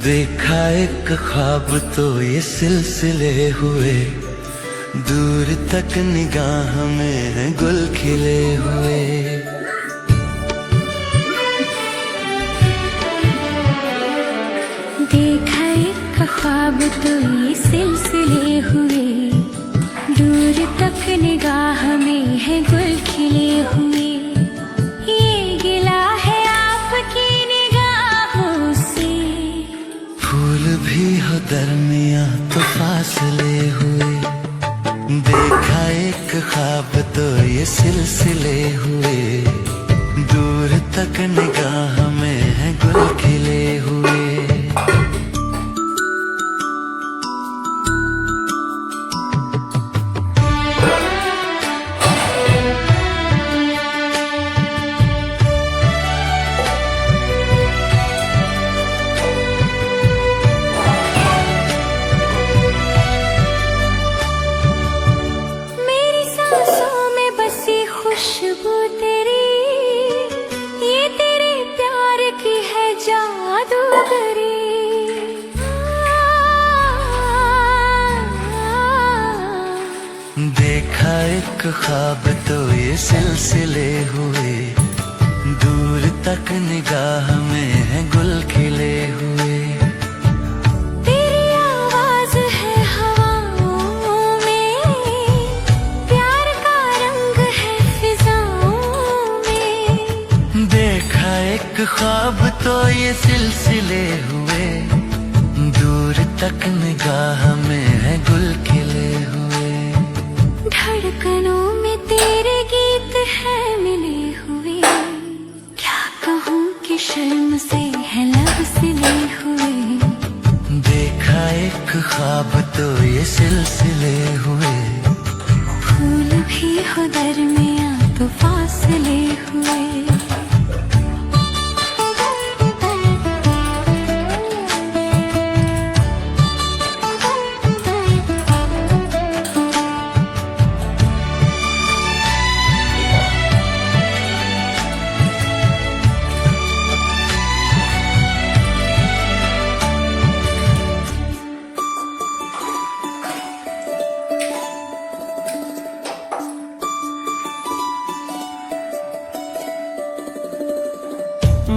देखा एक ख्वाब तो ये सिलसिले हुए, दूर तक निगाह में है गुल खिले हुए। देखा एक ख्वाब तो ये सिलसिले हुए, दूर तक निगाह में है गुल खिले हुए। ये गिला है आपकी निगाहों से, फूल भी हो दरमियां तो फासले हुए। देखा एक ख्वाब तो ये सिलसिले हुए, दूर तक निगाह में है गुल खिले हुए। खुशबू तेरी, ये तेरे प्यार की है जादूगरी। देखा एक ख्वाब तो ये सिलसिले हुए, दूर तक निगाह में है गुल खिले हुए। एक ख्वाब तो ये सिलसिले हुए, दूर तक निगाह में है गुल खिले हुए। धड़कनों में तेरे गीत है मिले हुए, क्या कहूँ कि शर्म से है लब सिले हुए। देखा एक ख्वाब तो ये सिलसिले हुए, फूल भी हो दरमियां तो फासले हुए।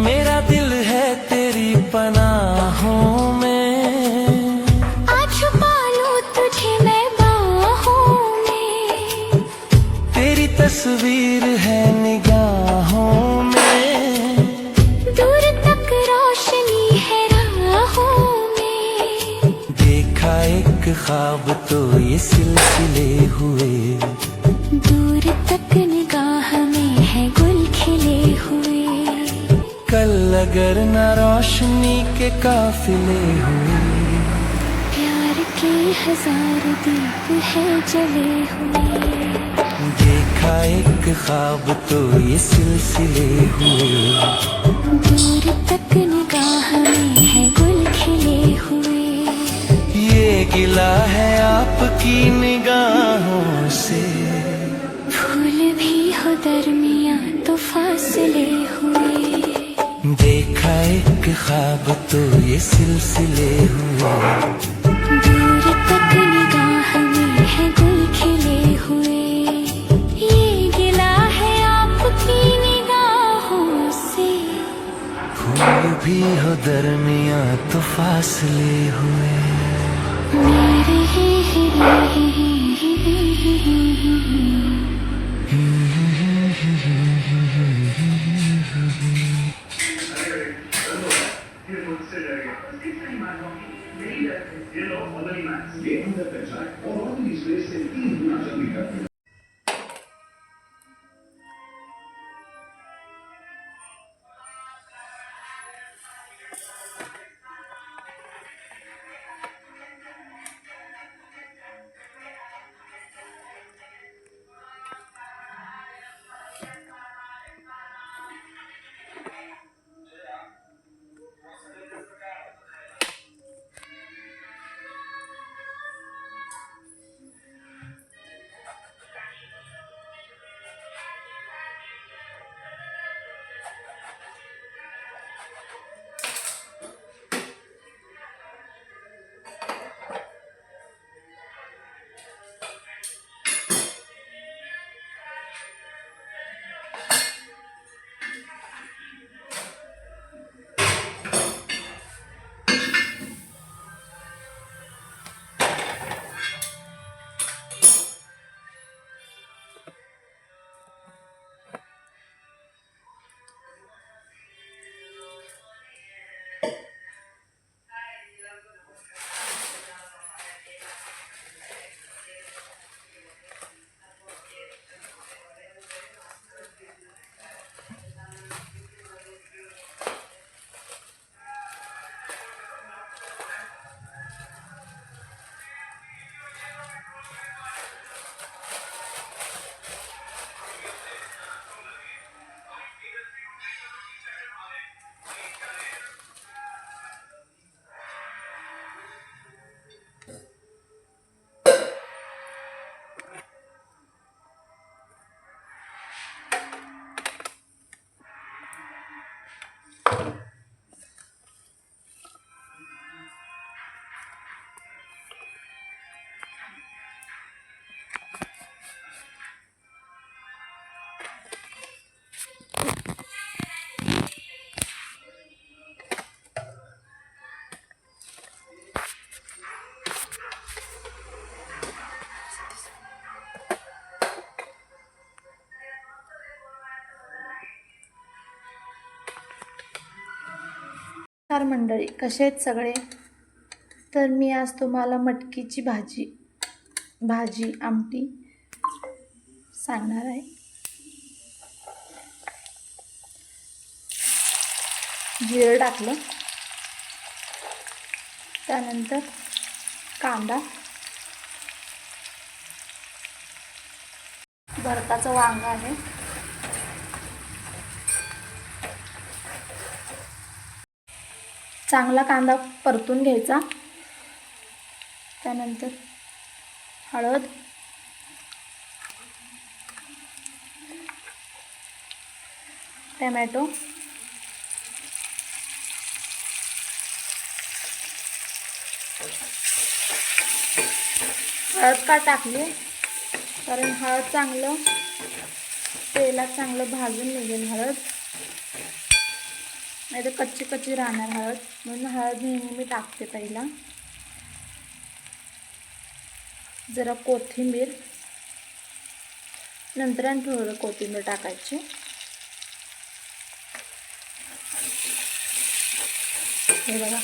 मेरा दिल है तेरी पनाहों में, आज छुपा लूं तुझे मैं बाहों में। तेरी तस्वीर है निगाहों में, दूर तक रोशनी है राहों में। देखा एक ख्वाब तो ये सिलसिले हुए, दूर तक निगाह में है गुल खिले हुए। कल अगर न रोशनी के काफिले हुए, प्यार के हजार दीप है जले हुए। देखा एक ख्वाब तो ये सिलसिले हुए, दूर तक निगाह में है गुल खिले हुए। ये गिला है आपकी निगाहों से, फूल भी हो दरमियां तो फासले हुए। देखा एक ख्वाब तो ये सिलसिले हुए, दूर तक निगाह में है गुल खिले हुए। ये गिला है आपकी निगाहों से, फूल भी हो दरमियां तो फासले हुए। मेरे नमस्कार मंडळी, कसे आहेत सगळे? तर मी आज तुम्हाला मटकीची भाजी आमटी सांगणार आहे. जिरं टाकलं, त्यानंतर कांदा, भरताचं वांग आहे, चांगला कांदा परतून घ्यायचा. त्यानंतर हळद, टमॅटो, हळद का टाकली? कारण हळद चांगलं तेलात चांगलं भाजून निघेल हळद, नाही तर कच्ची कच्ची राहणार हळद, म्हणून हळद नेहमी मी टाकते पहिला. जरा कोथिंबीर, नंतर आणि थोडं कोथिंबीर टाकायची. हे बघा,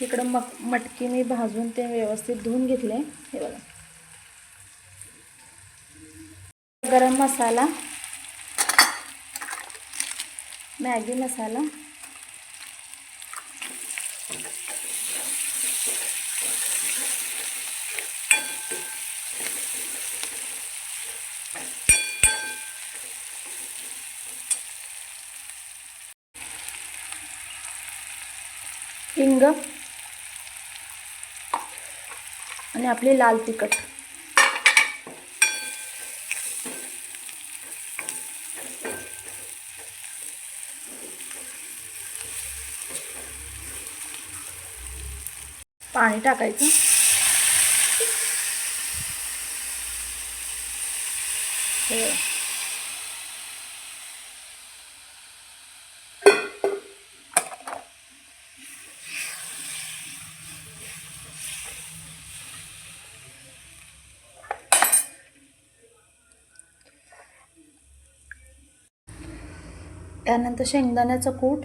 इकडं मटकी मी भाजून ते व्यवस्थित धुवून घेतले. हे बघा, गरम मसाला, मॅगी मसाला, हिंग आणि आपली लाल तिखट. पाणी टाकायचं. त्यानंतर शेंगदाण्याचं कूट,